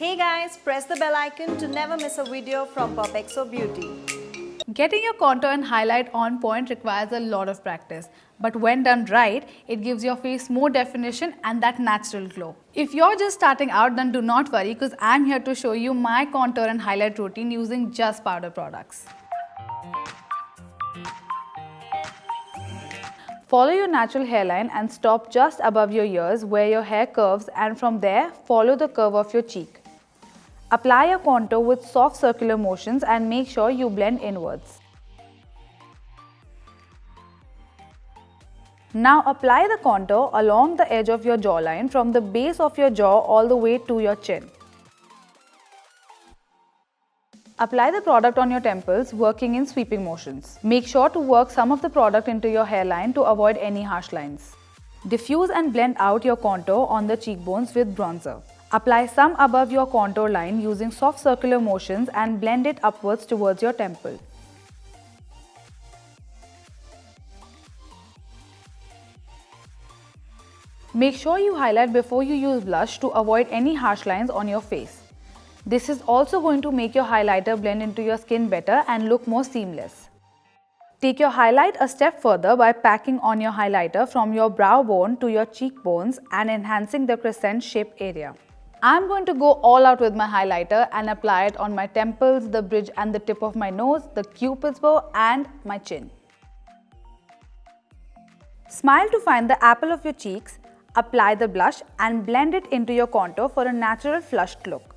Hey guys, press the bell icon to never miss a video from POPxo Beauty. Getting your contour and highlight on point requires a lot of practice, but when done right, it gives your face more definition and that natural glow. If you're just starting out, then do not worry because I'm here to show you my contour and highlight routine using just powder products. Follow your natural hairline and stop just above your ears where your hair curves, and from there, follow the curve of your cheek. Apply your contour with soft circular motions and make sure you blend inwards. Now apply the contour along the edge of your jawline from the base of your jaw all the way to your chin. Apply the product on your temples, working in sweeping motions. Make sure to work some of the product into your hairline to avoid any harsh lines. Diffuse and blend out your contour on the cheekbones with bronzer. Apply some above your contour line using soft circular motions and blend it upwards towards your temple. Make sure you highlight before you use blush to avoid any harsh lines on your face. This is also going to make your highlighter blend into your skin better and look more seamless. Take your highlight a step further by packing on your highlighter from your brow bone to your cheekbones and enhancing the crescent shape area. I'm going to go all out with my highlighter and apply it on my temples, the bridge and the tip of my nose, the cupid's bow and my chin. Smile to find the apple of your cheeks, apply the blush and blend it into your contour for a natural flushed look.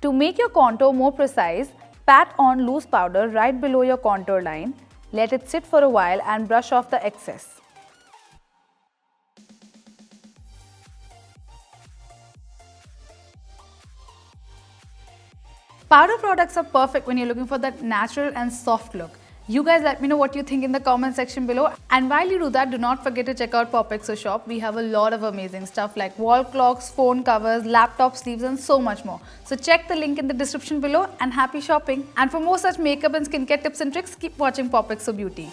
To make your contour more precise, pat on loose powder right below your contour line. Let it sit for a while and brush off the excess. Powder products are perfect when you're looking for that natural and soft look. You guys let me know what you think in the comment section below, and while you do that, do not forget to check out POPxo shop. We have a lot of amazing stuff like wall clocks, phone covers, laptop sleeves and so much more. So check the link in the description below and happy shopping. And for more such makeup and skincare tips and tricks, keep watching POPxo Beauty.